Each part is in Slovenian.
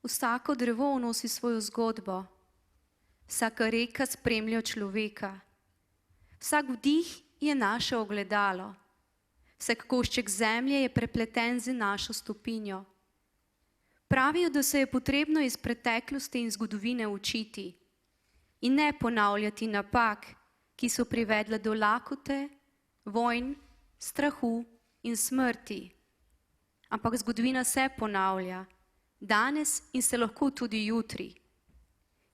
Vsako drevo nosi svojo zgodbo. Vsaka reka spremlja človeka. Vsak vdih je naše ogledalo. Vsak košček zemlje je prepleten z našo stopinjo. Pravijo, da se je potrebno iz preteklosti in zgodovine učiti in ne ponavljati napak, ki so privedle do lakote, vojn, strahu in smrti. Ampak zgodovina se ponavlja, danes in se lahko tudi jutri.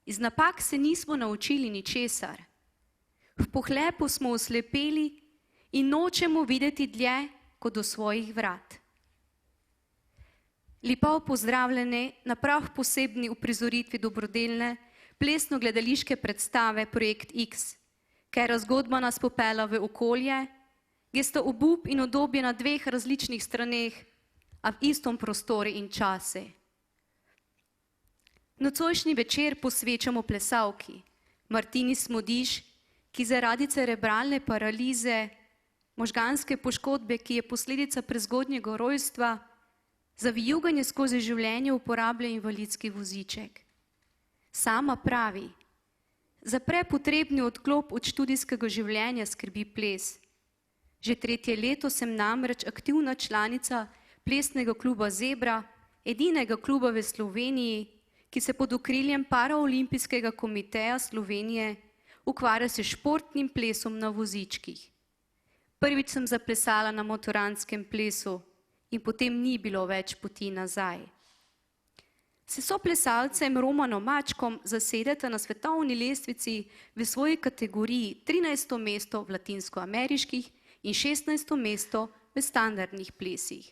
Iz napak se nismo naučili ničesar. V pohlepu smo oslepeli in nočemo videti dlje kot do svojih vrat. Lepo pozdravljeni na prav posebni uprizoritvi dobrodelne plesno-gledališke predstave Projekt X, katera zgodba nas popela v okolje, kjer sta obup in udobje na dveh različnih straneh, a v istom prostoru in čase. Nocojšnji večer posvečamo plesalki Martini Smodiš, ki zaradi cerebralne paralize, možganske poškodbe, ki je posledica prezgodnjega rojstva, za vijuganje skozi življenje uporablja invalidski voziček. Sama pravi, za prepotrebni odklop od študijskega življenja skrbi ples. Že 3. leto sem namreč aktivna članica plesnega kluba Zebra, edinega kluba v Sloveniji, ki se pod okriljem Paraolimpijskega komiteja Slovenije ukvarja s športnim plesom na vozičkih. Prvič sem zaplesala na motoranskem plesu in potem ni bilo več poti nazaj. S soplesalcem Romanom Mačkom zasedete na svetovni lestvici v svoji kategoriji 13. mesto v latinskoameriških in 16. mesto v standardnih plesih.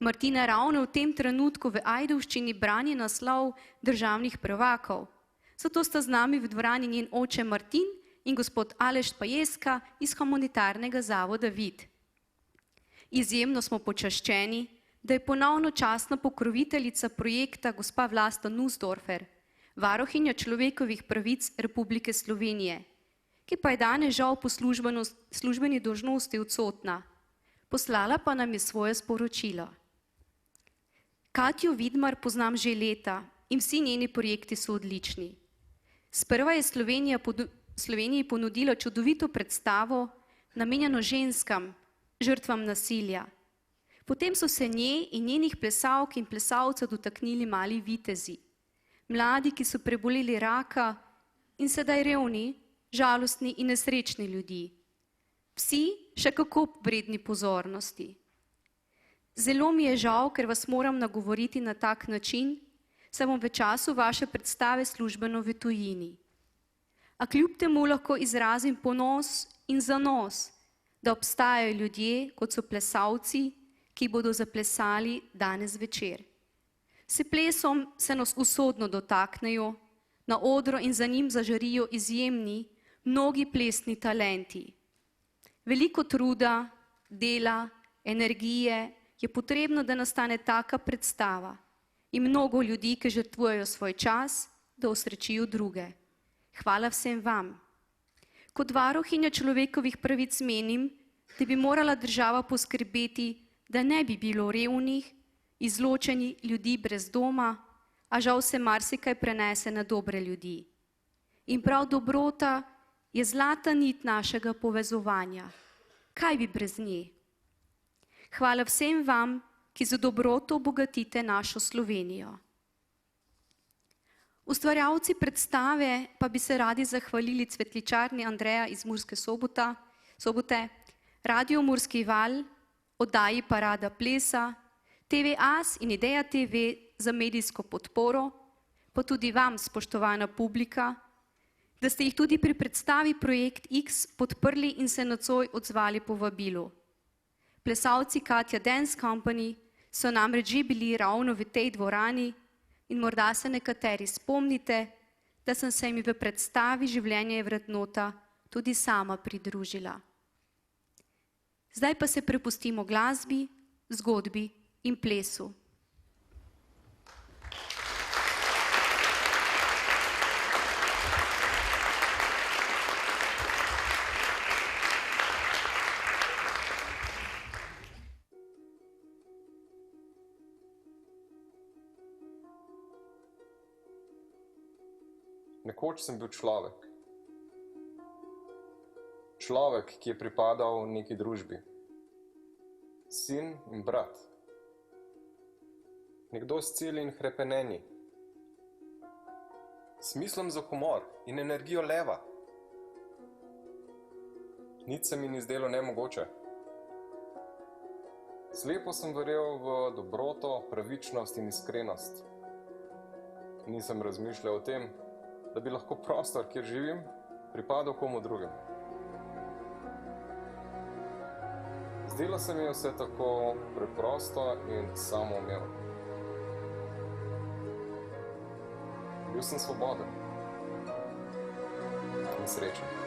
Martina ravno v tem trenutku v Ajdovščini brani naslov državnih prvakov, zato sta z nami v dvorani njen oče Martin in gospod Aleš Pajeska iz humanitarnega zavoda Vid. Izjemno smo počaščeni, da je ponovno častna pokroviteljica projekta gospa Vlasta Nussdorfer, varuhinja človekovih pravic Republike Slovenije, ki pa je danes žal po službeni dolžnosti odsotna. Poslala pa nam je svoje sporočilo. Katjo Vidmar poznam že leta in vsi njeni projekti so odlični. Sprva je Sloveniji ponudila čudovito predstavo, namenjeno ženskam, žrtvam nasilja. Potem so se nje in njenih plesalk in plesalcev dotaknili mali vitezi, mladi, ki so preboleli raka in sedaj revni, žalostni in nesrečni ljudi. Vsi še kako vredni pozornosti. Zelo mi je žal, ker vas moram nagovoriti na tak način, saj bom v času vaše predstave službeno v tujini. A kljub temu lahko izrazim ponos in zanos, da obstajajo ljudje, kot so plesalci, ki bodo zaplesali danes večer. S plesom se nas usodno dotaknejo, na odro in za njim zažarijo izjemni, mnogi plesni talenti. Veliko truda, dela, energije je potrebno, da nastane taka predstava in mnogo ljudi, ki žrtvujejo svoj čas, da osrečijo druge. Hvala vsem vam. Kot varuhinja človekovih pravic menim, da bi morala država poskrbeti, da ne bi bilo revnih, izločeni ljudi brez doma, a žal se marsikaj prenese na dobre ljudi. In prav dobrota je zlata nit našega povezovanja. Kaj bi brez nje? Hvala vsem vam, ki za dobroto obogatite našo Slovenijo. Ustvarjalci predstave pa bi se radi zahvalili cvetličarni Andreja iz Murske Sobote, Radio Murski val, oddaji Parada plesa, TV As in Ideja TV za medijsko podporo, pa tudi vam, spoštovana publika, da ste jih tudi pri predstavi Projekt X podprli in se nocoj odzvali povabilu. Plesalci Katja Dance Company so namreč že bili ravno v tej dvorani in morda se nekateri spomnite, da sem se jim v predstavi Življenje je vrednota tudi sama pridružila. Zdaj pa se prepustimo glasbi, zgodbi in plesu. Nekoč sem bil človek. Človek, ki je pripadal neki družbi. Sin in brat. Nekdo s cilji in hrepenenji. Smislom za humor in energijo leva. Nič se mi ni zdelo nemogoče. Slepo sem verjel v dobroto, pravičnost in iskrenost. Nisem razmišljal o tem, da bi lahko prostor, kjer živim, pripadal komu drugemu. Zdelo se mi je vse tako preprosto in samoumevno. Bil sem svoboden in srečen.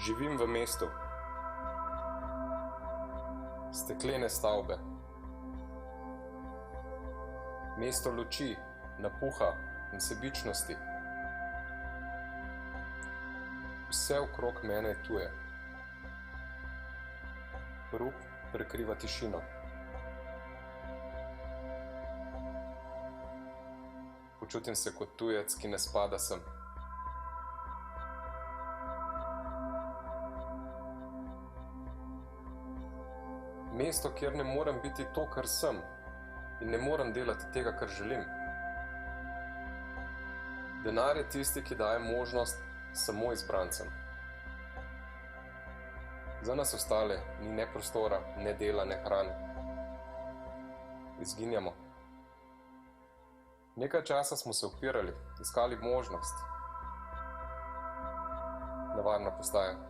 Živim v mestu. Steklene stavbe. Mesto luči, napuha in sebičnosti. Vse okrog mene je tuje. Hrup prekriva tišino. Počutim se kot tujec, ki ne spada sem. Mesto, kjer ne morem biti to, kar sem, in ne morem delati tega, kar želim. Denar je tisti, ki daje možnost samo izbrancem. Za nas ostale ni ne prostora, ne dela, ne hrane. Izginjamo. Nekaj časa smo se upirali, iskali možnost. Nevarna postaja.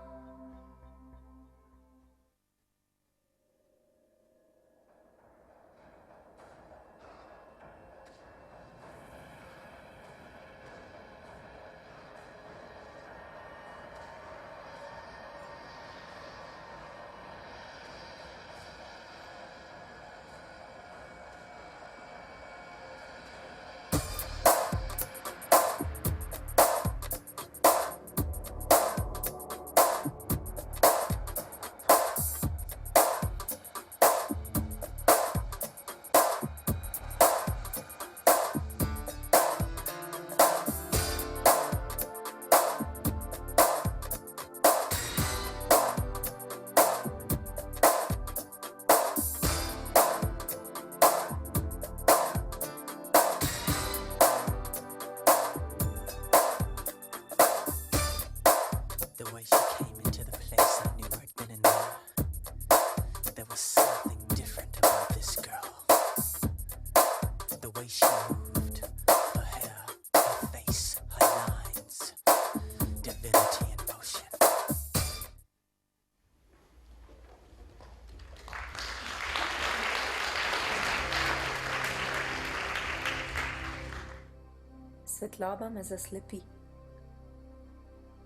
Svetloba me zaslepi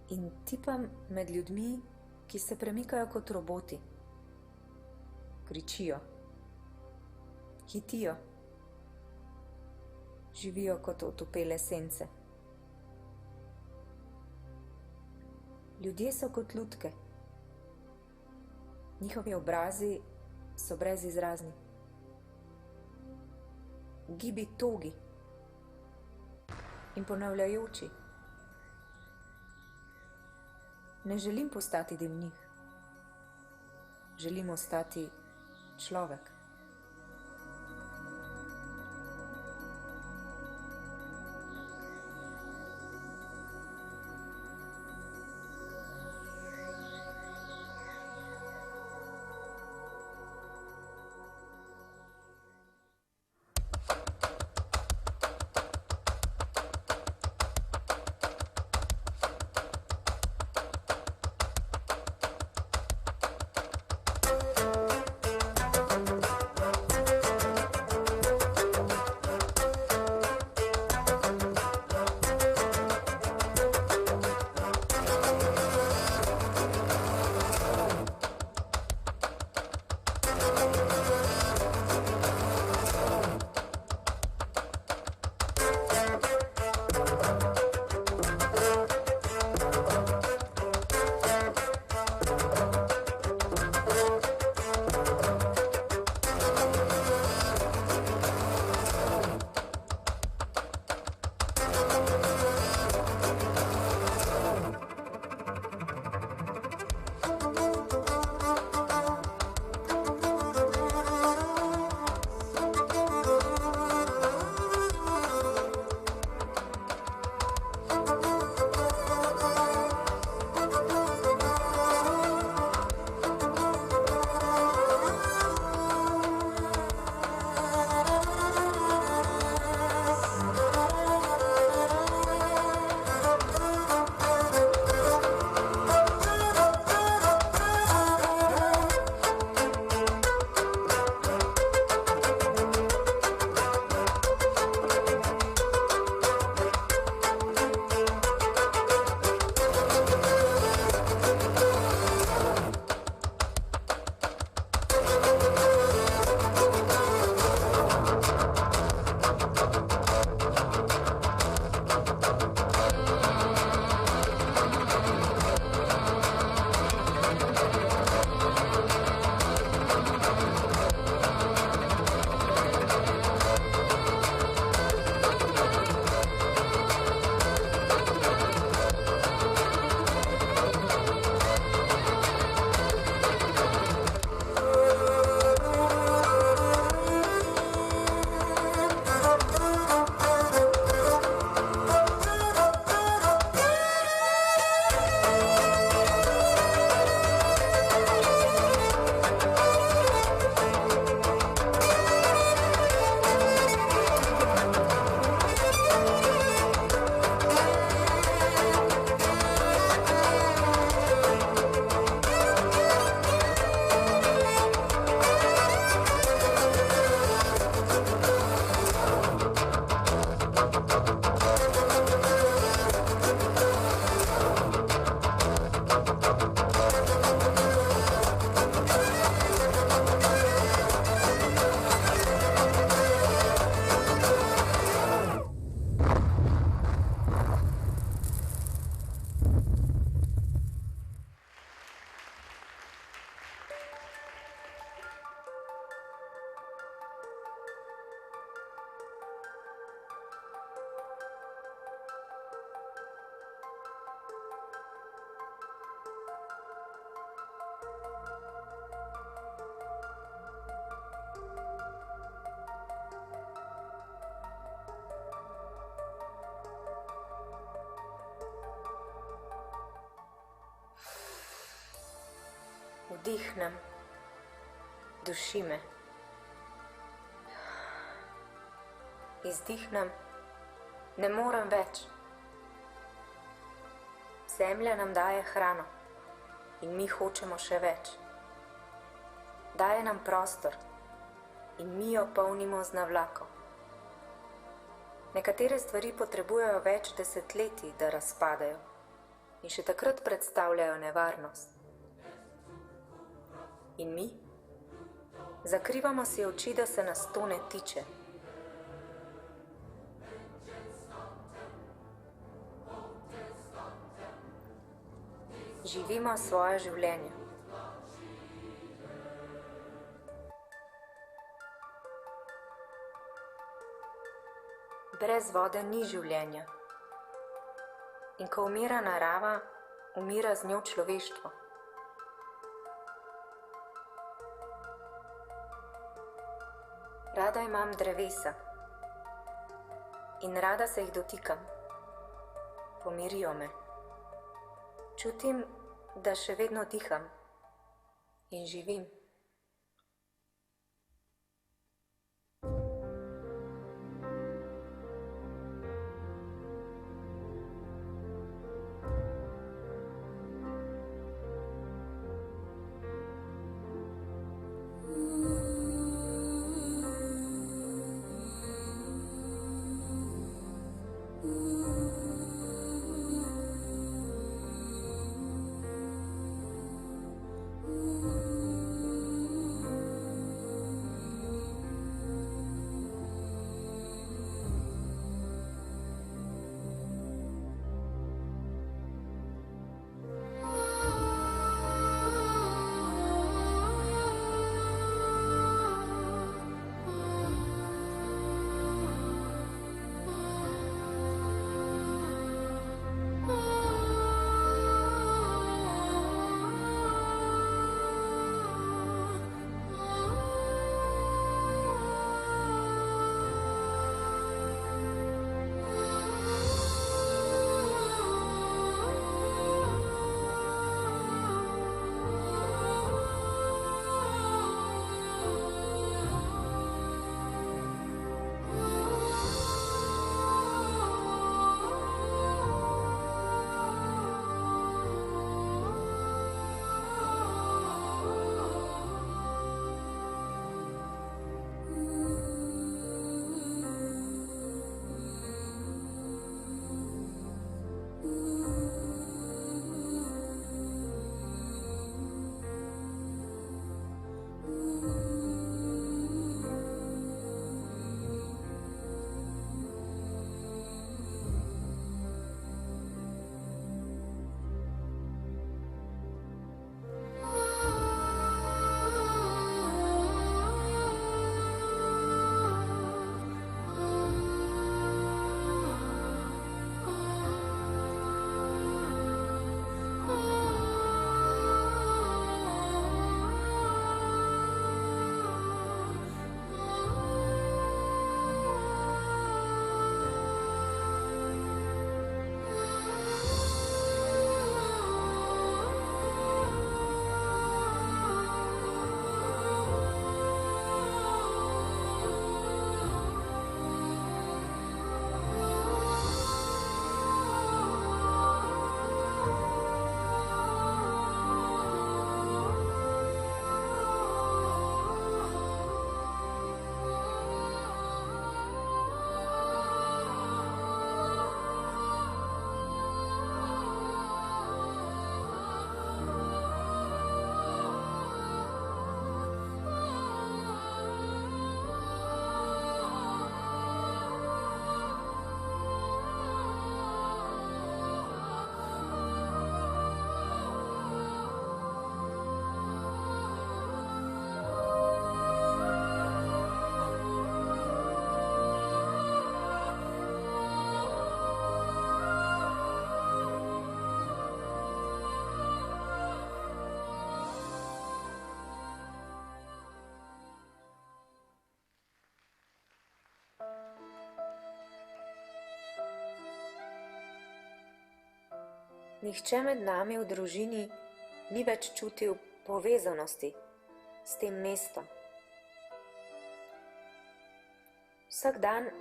in tipam med ljudmi, ki se premikajo kot roboti. Kričijo, hitijo, živijo kot otopele sence. Ljudje so kot lutke. Njihovi obrazi so brezizrazni. Gibi togi in ponavljajoči. Ne želim postati del njih. Želim ostati človek. Vdihnem, duši me. Izdihnem, ne morem več. Zemlja nam daje hrano in mi hočemo še več. Daje nam prostor in mi jo polnimo z navlako. Nekatere stvari potrebujejo več desetletij, da razpadajo in še takrat predstavljajo nevarnost. In mi? Zakrivamo si oči, da se nas to ne tiče. Živimo svoje življenje. Brez vode ni življenja. In ko umira narava, umira z njo človeštvo. Rada imam drevesa in rada se jih dotikam. Pomirijo me. Čutim, da še vedno diham in živim. Nihče med nami v družini ni več čutil povezanosti s tem mestom. Vsak dan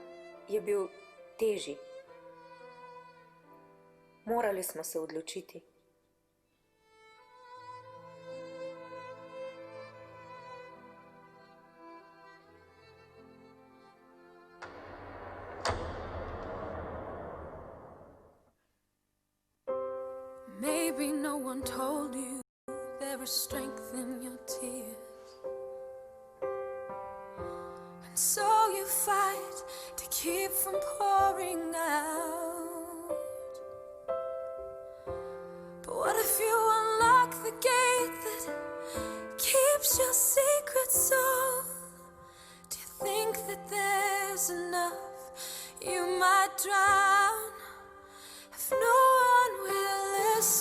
je bil težji. Morali smo se odločiti. Maybe no one told you there is strength in your tears, and so you fight to keep from pouring out. But what if you unlock the gate that keeps your secret soul? Do you think that there's enough? You might drown if no one will listen.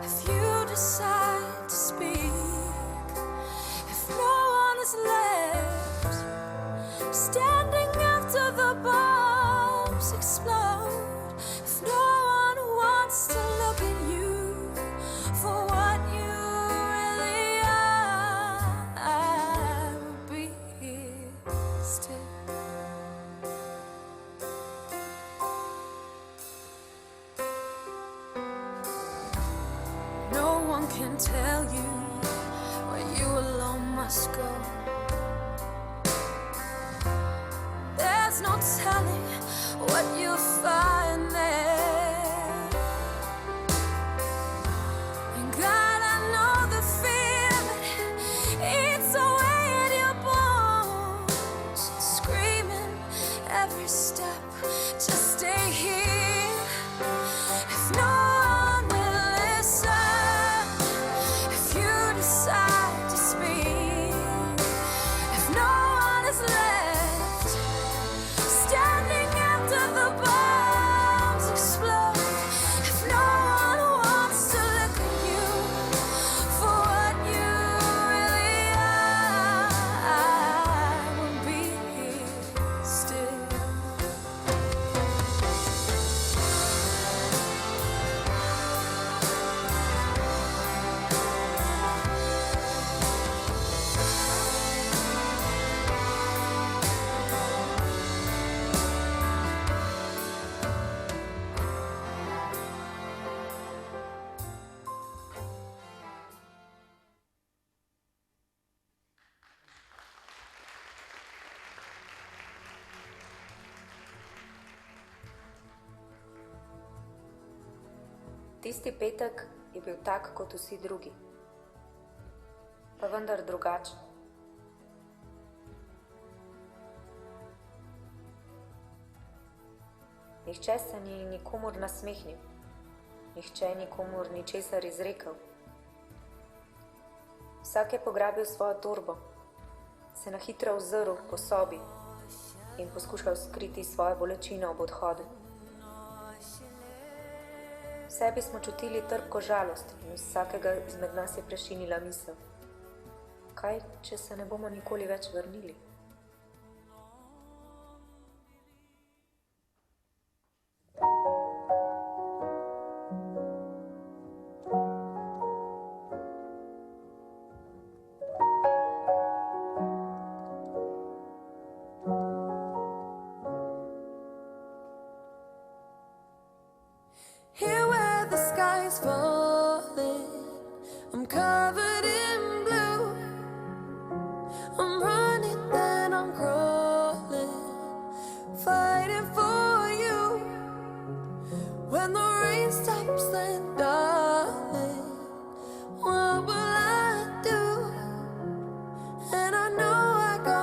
If you decide to speak, if no one is left standing after the bombs explode, if no one wants to look at you for what you really are, I will be here still. No one can tell you where you alone must go. There's no telling what you'll find there. And God, I know the fear that eats away at your bones, screaming every step, just stay here. If no one will listen, if you decide to speak, if no one is left standing after the bombs explode, if no one wants to look at you for what you really are, I will be here still. Tisti petek je bil tak kot vsi drugi, pa vendar drugačen. Nihče se ni nikomur nasmehnil, nihče nikomur ničesar izrekel. Vsak je pograbil svojo torbo, se na hitro ozrl po sobi in poskušal skriti svojo bolečino ob odhodu. V sebi smo čutili trpko žalost in vsakega izmed nas je prešinila misel. Kaj, če se ne bomo nikoli več vrnili? Here where the sky's falling, I'm covered in blue. I'm running, then I'm crawling, fighting for you. When the rain stops, then darling, what will I do? And I know I go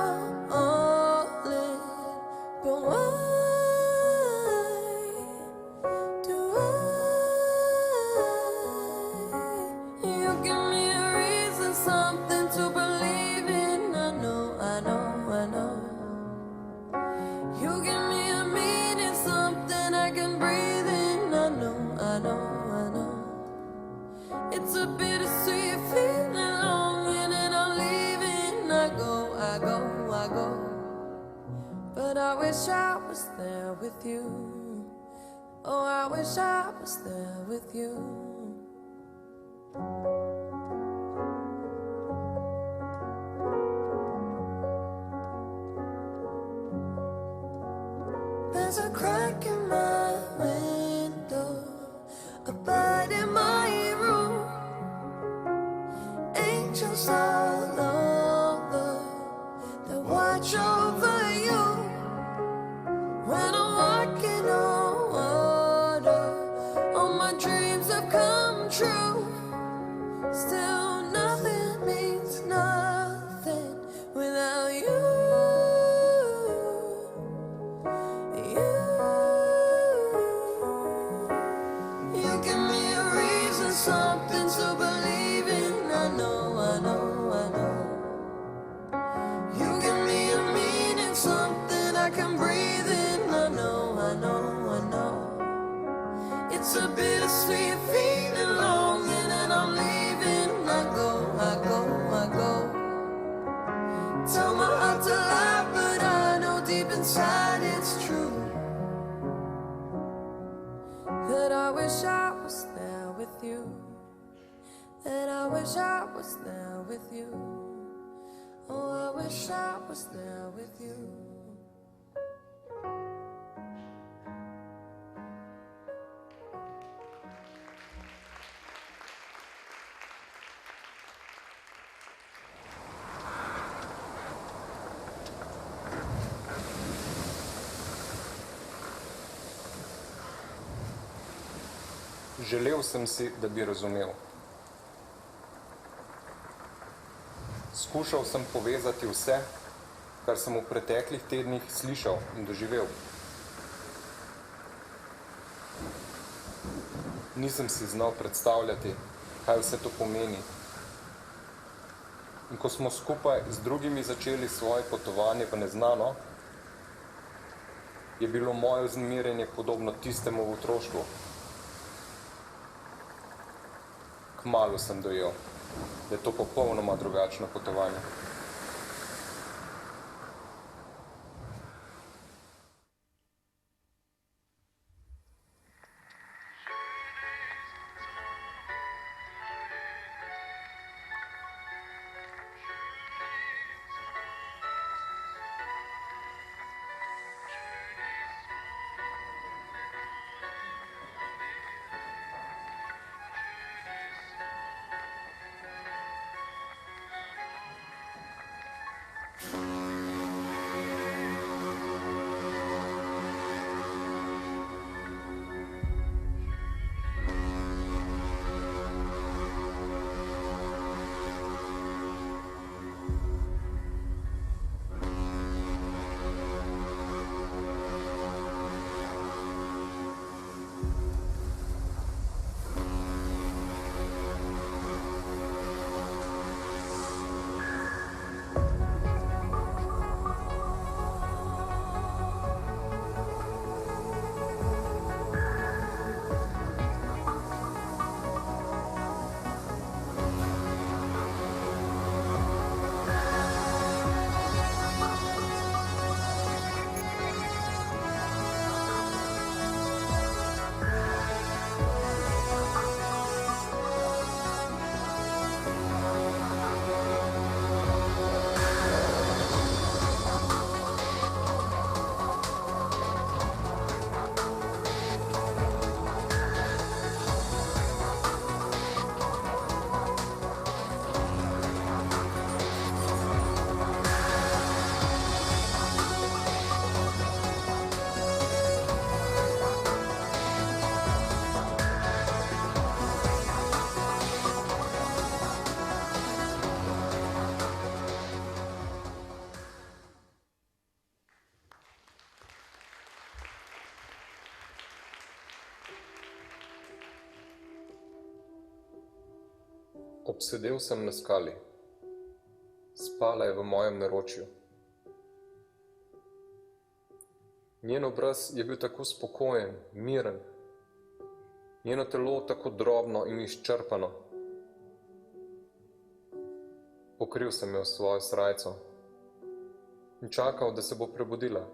all in, but why do you give me a reason, something to believe in? I know, I know, I know. You give me a meaning, something I can breathe in. I know, I know, I know. It's a bittersweet feeling, longing and I'm leaving. I go, I go, I go. But I wish I was there with you. Oh, I wish I was there with you. There's a crack in my window, a bite in my room. Angels all over, they watch over you. When I'm walking on water, all my dreams It's a bittersweet feeling, longing, and I'm leaving. I go. Tell my heart to lie, but I know deep inside it's true. That I wish I was there with you. That I wish I was there with you. Oh, I wish I was there with you. Želel sem si, da bi razumel. Skušal sem povezati vse, kar sem v preteklih tednih slišal in doživel. Nisem si znal predstavljati, kaj vse to pomeni. In ko smo skupaj z drugimi začeli svoje potovanje v neznano, je bilo moje vznemirjenje podobno tistemu v otroštvu. Kmalu sem dojel, da je to popolnoma drugačno potovanje. Obsedel sem na skali. Spala je v mojem naročju. Njen obraz je bil tako spokojen, miren. Njeno telo tako drobno in izčrpano. Pokril sem jo s svojo srajco in čakal, da se bo prebudila.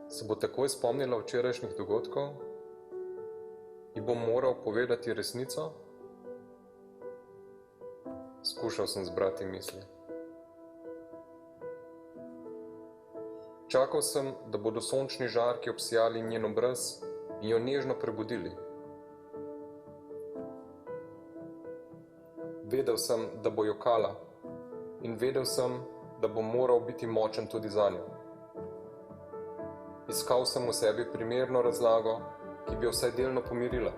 Se bo takoj spomnila včerajšnjih dogodkov? Ji bom moral povedati resnico? Skušal sem zbrati misli. Čakal sem, da bodo sončni žarki obsijali njen obraz in jo nežno prebudili. Vedel sem, da bo jokala in vedel sem, da bom moral biti močen tudi zanjo. Iskal sem v sebi primerno razlago, ki bi jo vsaj delno pomirila.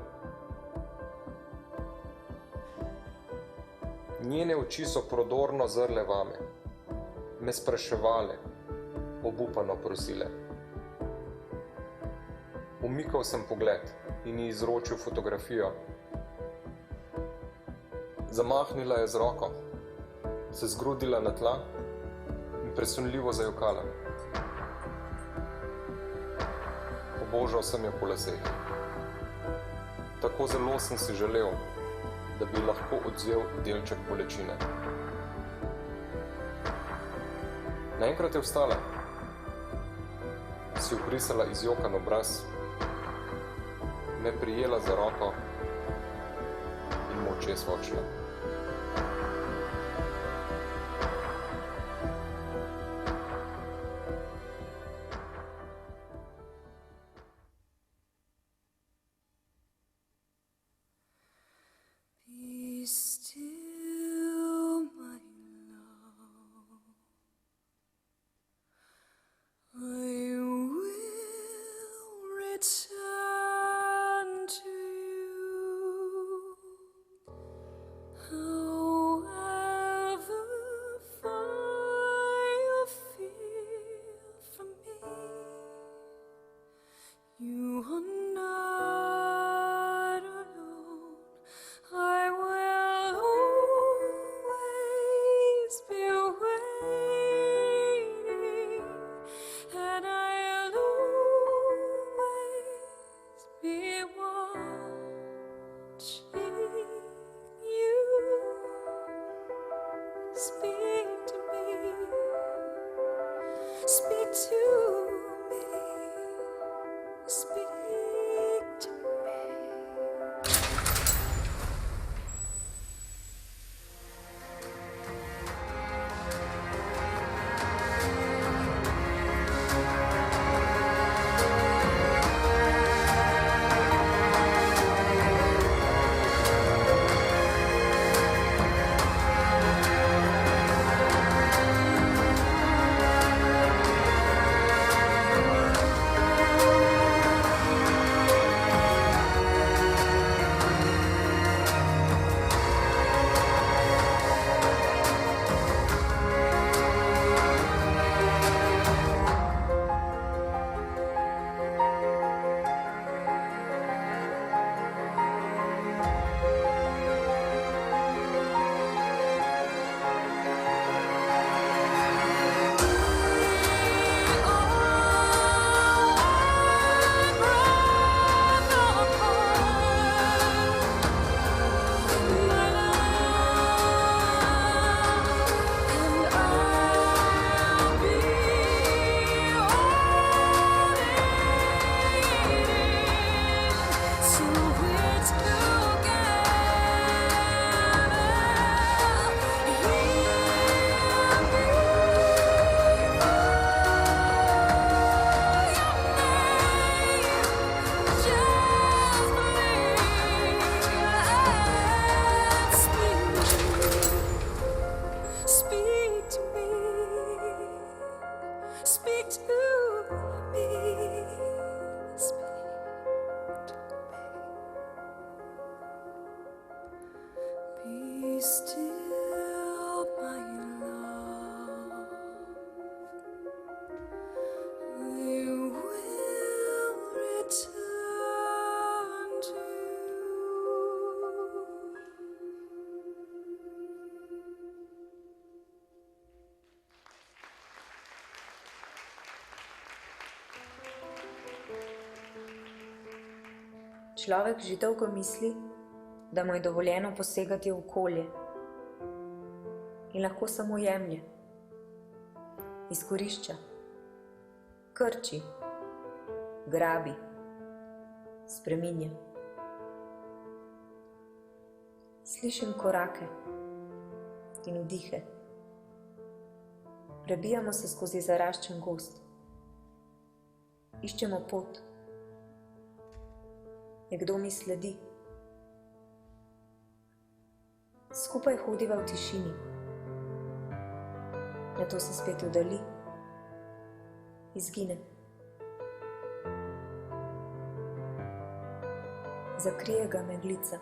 Njene oči so prodorno zrle vame, me spraševale, obupano prosile. Umikal sem pogled in ji izročil fotografijo. Zamahnila je z roko, se zgrudila na tla in presunljivo zajokala. Obožal sem jo po laseh. Tako zelo sem si želel, da bi lahko odvzel delček bolečine. Naenkrat je vstala, si obrisala izjokan obraz, me prijela za roko in molče svočila. Be still, my love. I will return to you. However far you feel from me, you are not alone. I will always be waiting, and I'll always be watching you. Speak to me, speak to me, speak to me. Speak to me, speak to me, speak to me. Be still, my love. I will return to you. Človek že dolgo misli, da mu je dovoljeno posegati v okolje in lahko samo jemlje, izkorišča, krči, grabi, spreminja. Slišim korake in vdihe. Prebijamo se skozi zaraščen gozd. Iščemo pot. Nekdo mi sledi. Skupaj hodiva v tišini. Nato se spet oddali. Izgine. Zakrije ga meglica.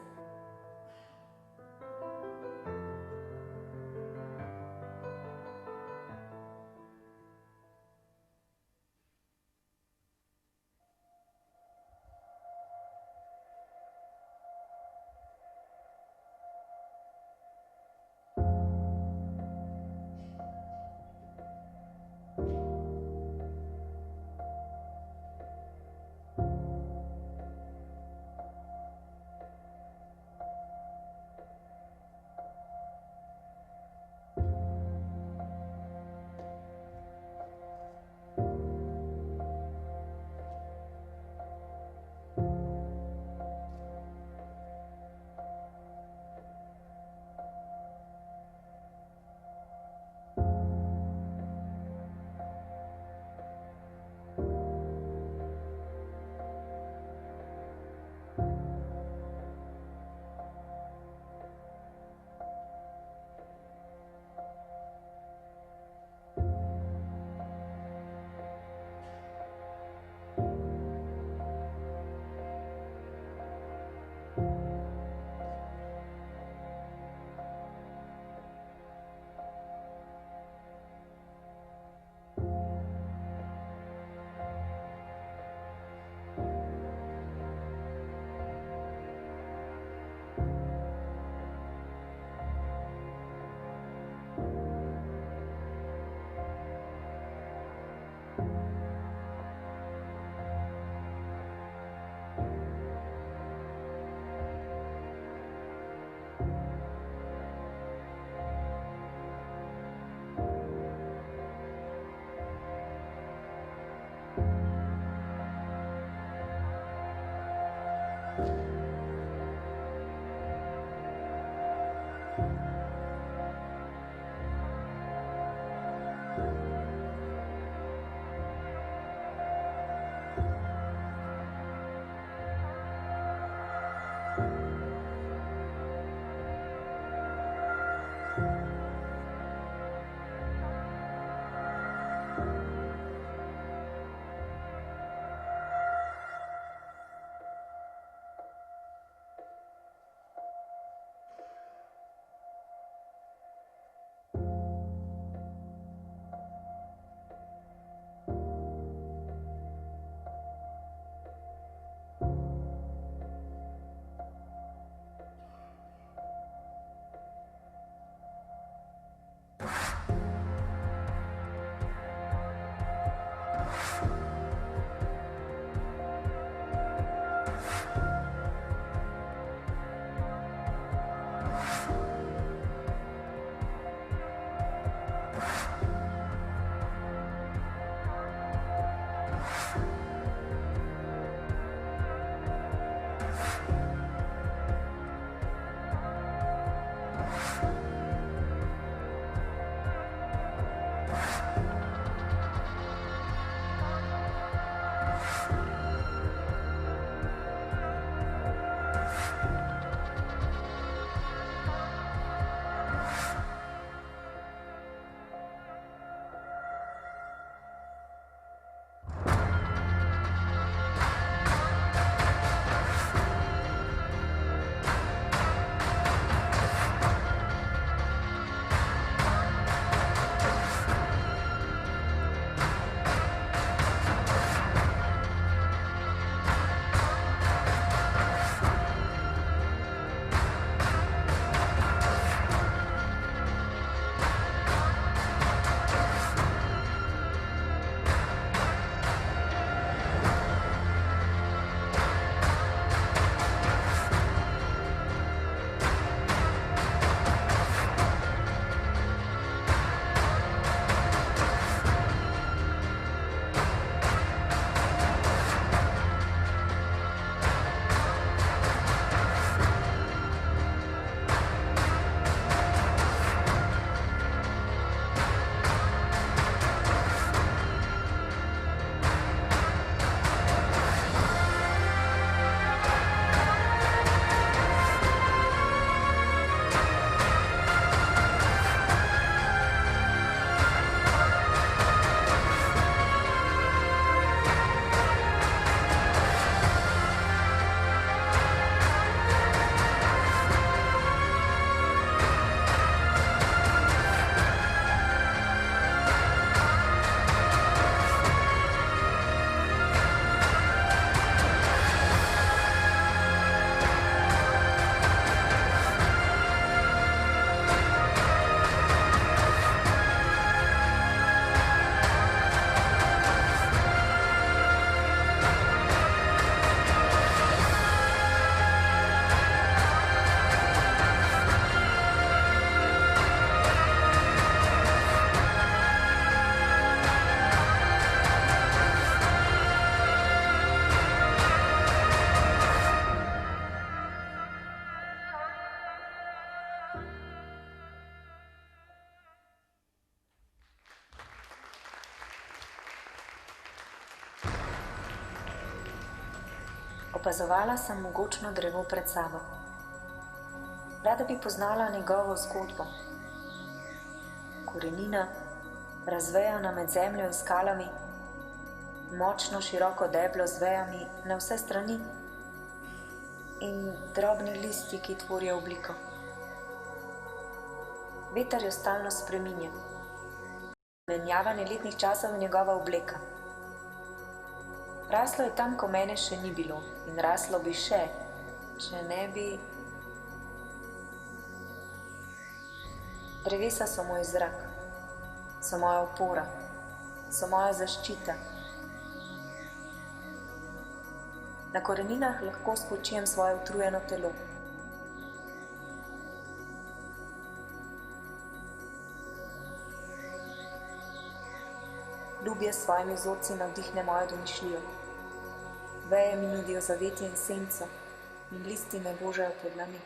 Opazovala sem mogočno drevo pred sabo. Rada bi poznala njegovo zgodbo. Korenina, razvejana med zemljo in skalami, močno široko deblo z vejami na vse strani in drobni listi, ki tvorijo obliko. Veter jo stalno spreminja. Menjavanje letnih časov je njegova obleka. Raslo je tam, ko mene še ni bilo, in raslo bi še, če ne bi... Drevesa so moj zrak, so moja opora, so moja zaščita. Na koreninah lahko spočijem svoje utrujeno telo. Ljubje s svojimi vzorci navdihne mojo domišljijo. Veje mi nudijo zavetje in senco in listi me božajo pod nami.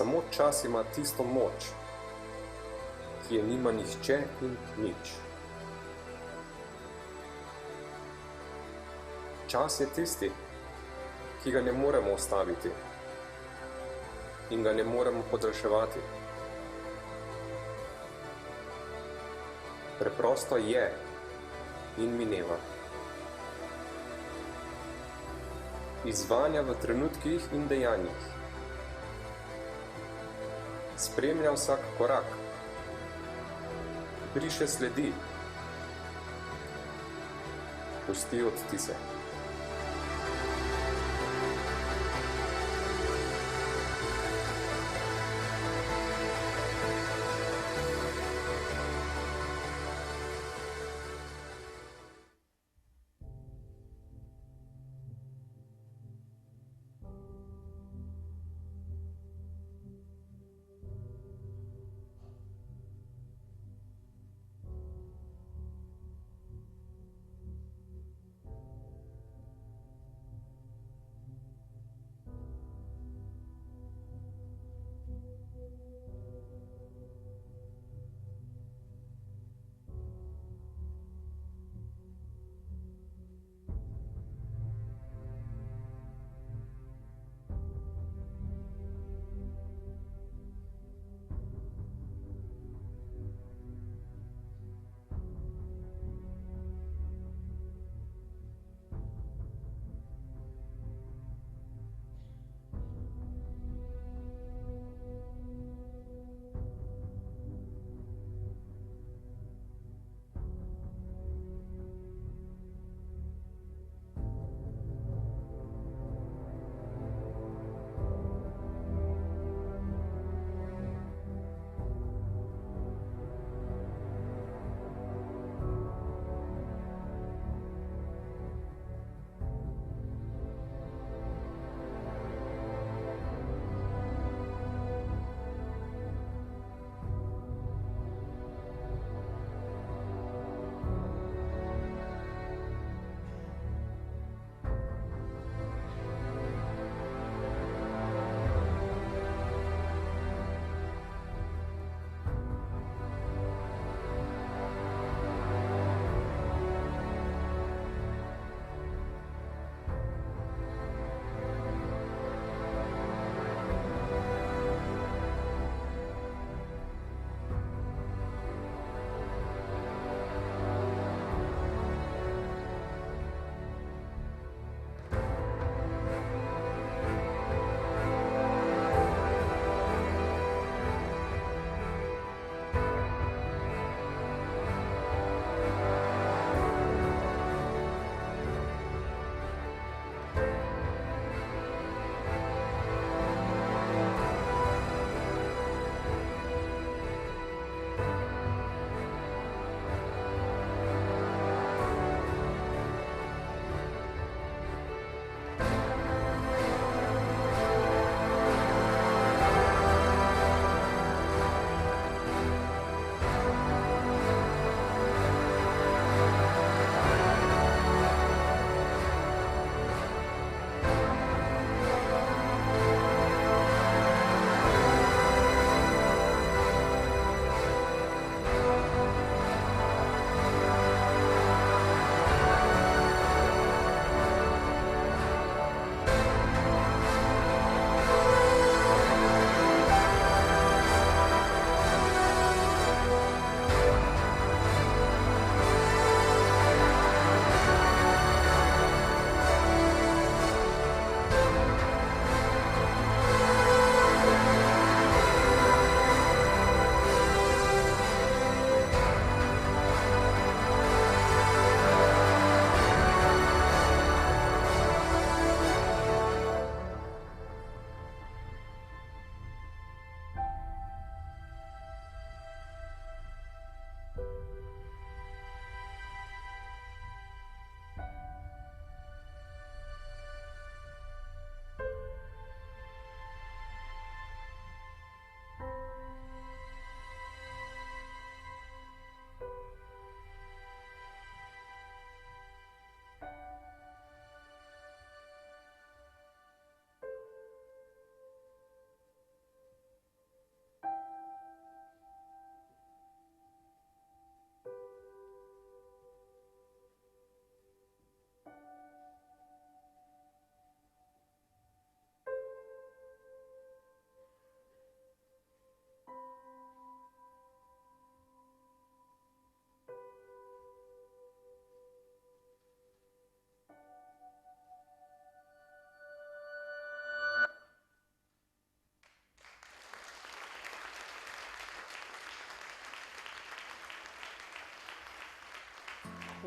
samo čas ima tisto moč, ki je nima nihče in nič. Čas je tisti, ki ga ne moremo ustaviti in ga ne moremo podaljševati. Preprosto je in mineva. Izvanja v trenutkih in dejanjih. Spremlja vsak korak. Briše sledi. Pusti odtise.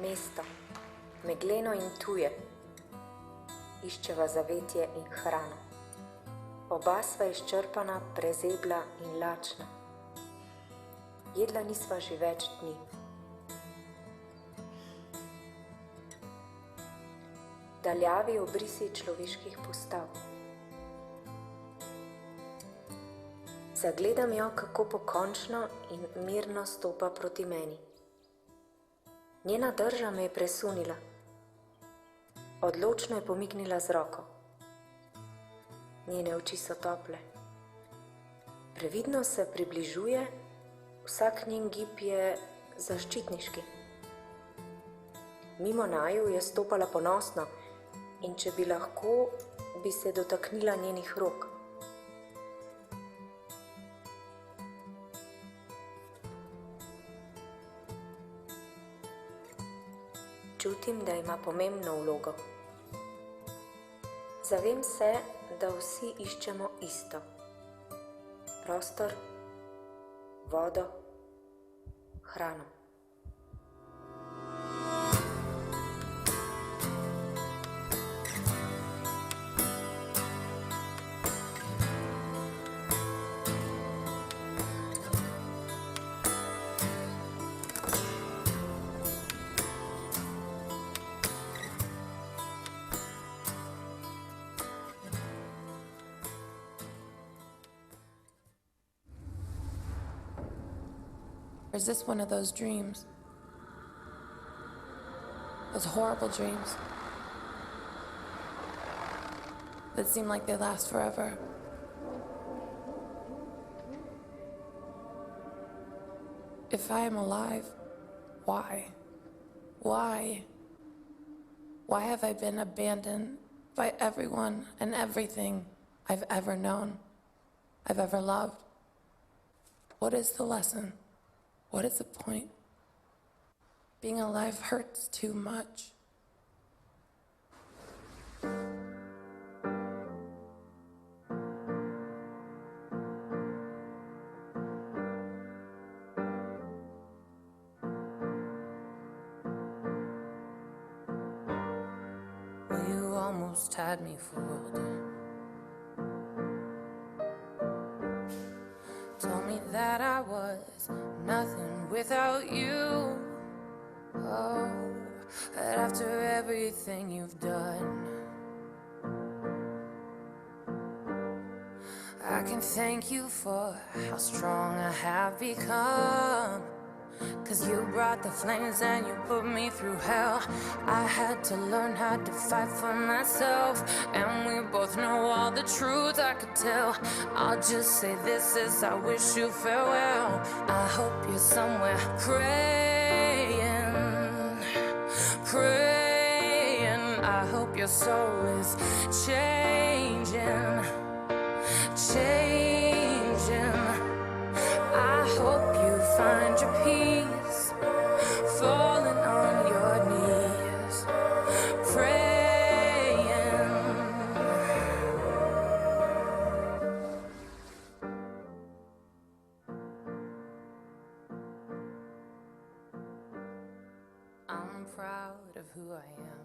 mesto, megleno in tuje. Iščeva zavetje in hrano. Oba sva izčrpana, prezebla in lačna. Jedla nisva že več dni. Daljavi obrisi človeških postav. Zagledam jo, kako pokončno in mirno stopa proti meni. Njena drža me je presunila. Odločno je pomignila z roko. Njene oči so tople. Previdno se približuje, vsak njen gib je zaščitniški. Mimo naju je stopala ponosno in če bi lahko, bi se dotaknila njenih rok. Čutim, da ima pomembno vlogo. Zavem se, da vsi iščemo isto. Prostor, vodo, hrano. Or is this one of those dreams? Those horrible dreams that seem like they last forever. If I am alive, why? Why? Why have I been abandoned by everyone and everything I've ever known, I've ever loved? What is the lesson? What is the point? Being alive hurts too much. Well, you almost had me fooled. Told me that I was nothing without you. Oh, but after everything you've done, I can thank you for how strong I have become. 'Cause you brought the flames and you put me through hell. I had to learn how to fight for myself, and we both know all the truth I could tell. I'll just say this as I wish you farewell. I hope you're somewhere praying, praying. I hope your soul is changing, changing. I hope you find your peace, falling on your knees, praying. I'm proud of who I am.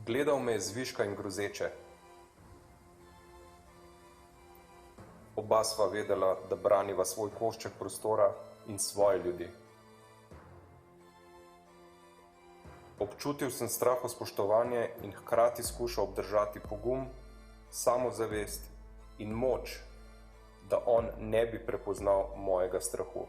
Gledal me je zviška in grozeče. Oba sva vedela, da braniva svoj košček prostora in svoje ljudi. Občutil sem strahospoštovanje in hkrati skušal obdržati pogum, samozavest in moč, da on ne bi prepoznal mojega strahu.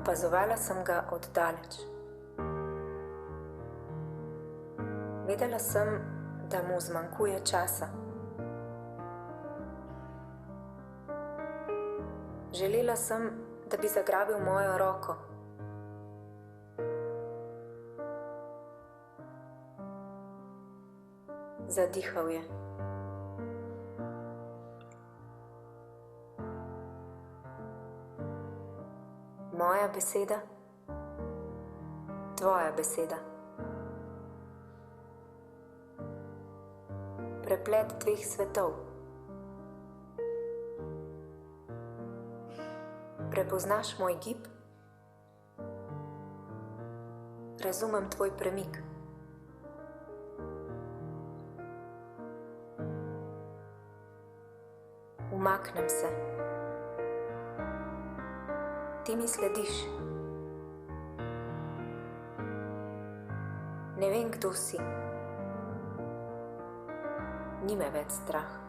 Opazovala sem ga od daleč. Vedela sem, da mu zmanjkuje časa. Želela sem, da bi zagrabil mojo roko. Zadihal je. Moja beseda, tvoja beseda. Preplet dveh svetov. Prepoznaš moj gib? Razumem tvoj premik. Umaknem se. Ti mi slediš. Ne vem, kdo si. Ni me več strah.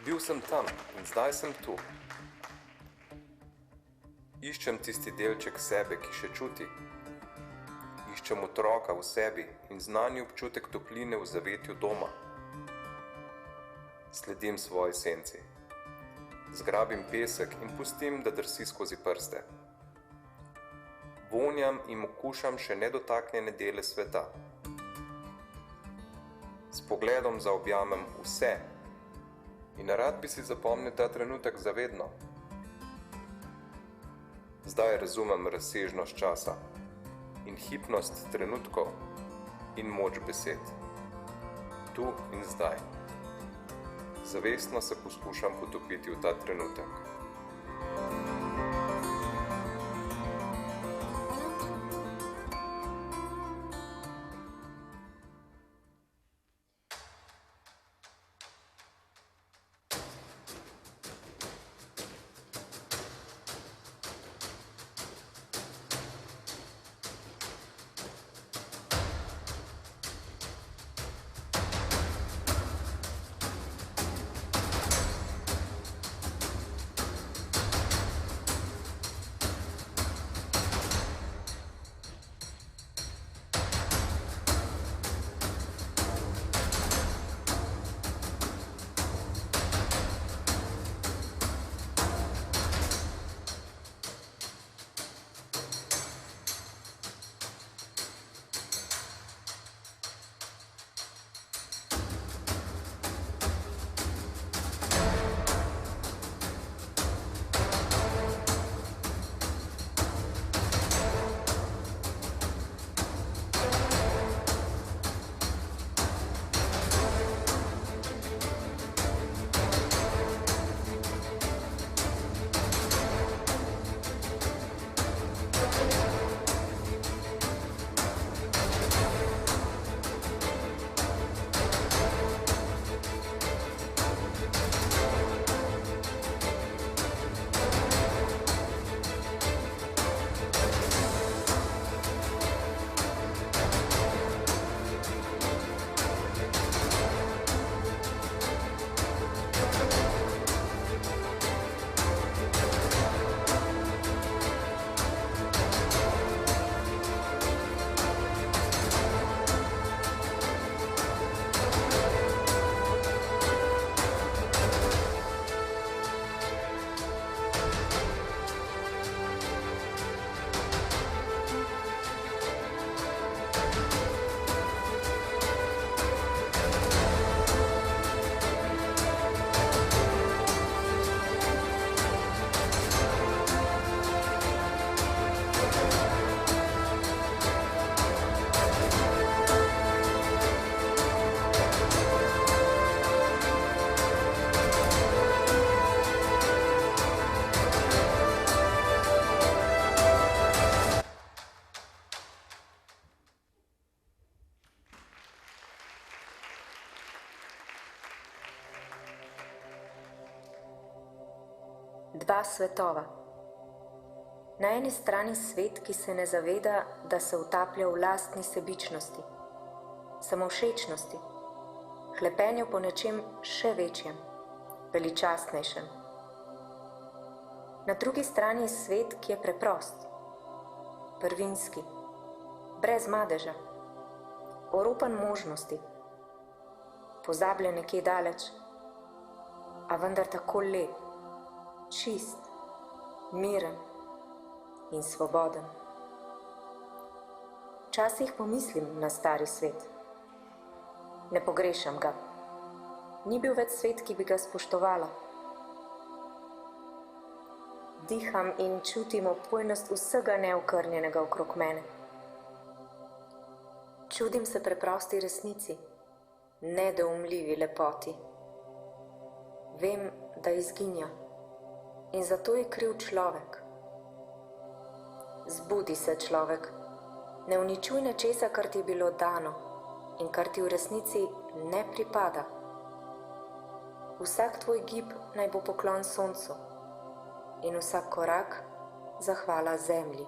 Bil sem tam in zdaj sem tu. Iščem tisti delček sebe, ki še čuti. Iščem otroka v sebi in znani občutek topline v zavetju doma. Sledim svoji senci. Zgrabim pesek in pustim, da drsi skozi prste. Vonjam in okušam še nedotaknjene dele sveta. S pogledom zaobjamem vse in rad bi si zapomnil ta trenutek zavedno. Zdaj razumem razsežnost časa in hipnost trenutkov in moč besed. Tu in zdaj. Zavestno se poskušam potopiti v ta trenutek. Dva svetova. Na eni strani svet, ki se ne zaveda, da se utaplja v lastni sebičnosti, samovšečnosti, hlepenju po nečem še večjem, veličastnejšem. Na drugi strani svet, ki je preprost, prvinski, brez madeža, oropan možnosti, pozabljen nekje daleč, a vendar tako lep, čist, miren in svoboden. Včasih pomislim na stari svet. Ne pogrešam ga. Ni bil več svet, ki bi ga spoštovala. Diham in čutim opojnost vsega neokrnjenega okrog mene. Čudim se preprosti resnici, nedoumljivi lepoti. Vem, da izginja in zato je kriv človek. Zbudi se, človek, ne uničuj nečesa, kar ti je bilo dano in kar ti v resnici ne pripada. Vsak tvoj gib naj bo poklon soncu in vsak korak zahvala zemlji.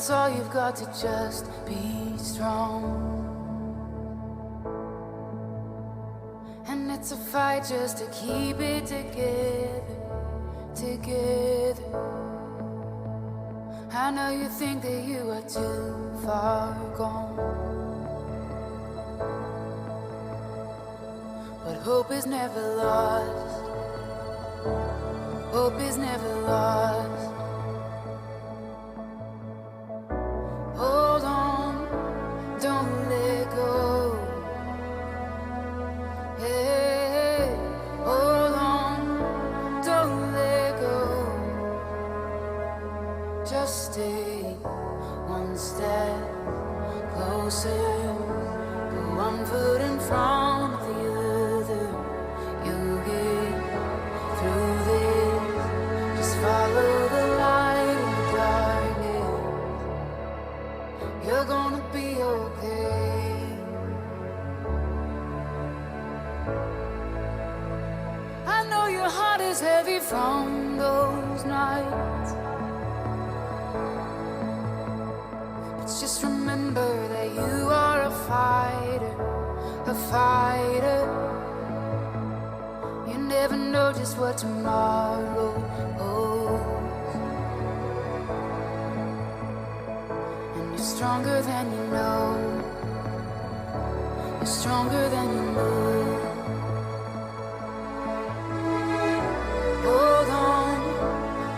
That's all you've got to just be strong. And it's a fight just to keep it together, together. I know you think that you are too far gone, but hope is never lost. Hope is never lost. Hold on, don't let go. Hey, hold on, don't let go. Just stay one step closer. Put one foot in front of the other. You'll get through this. Just follow the light in the darkness. You're gonna be okay. I know your heart is heavy from those nights, but just remember that you are a fighter, a fighter. You never know just what tomorrow holds, and you're stronger than you know. You're stronger than you know. Hold on,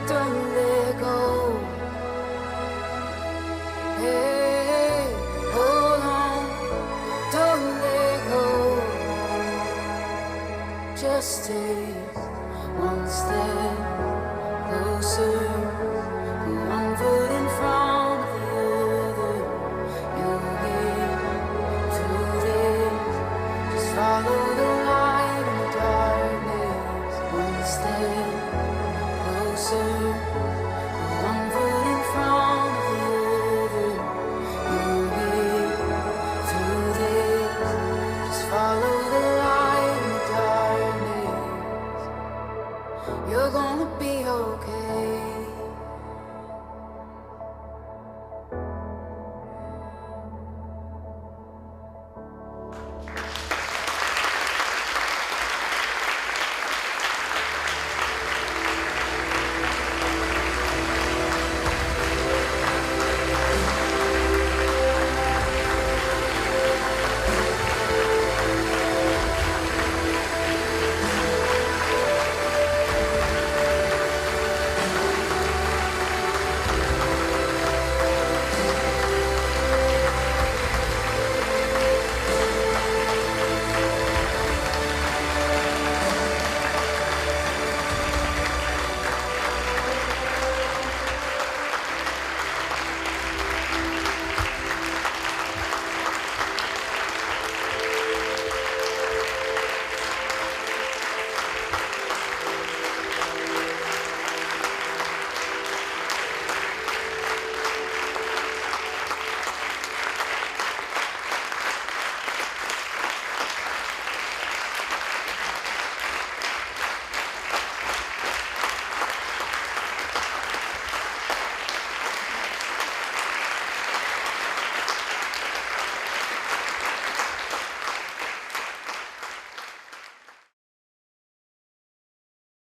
don't let go. Hey, hold on, don't let go. Just take one step closer.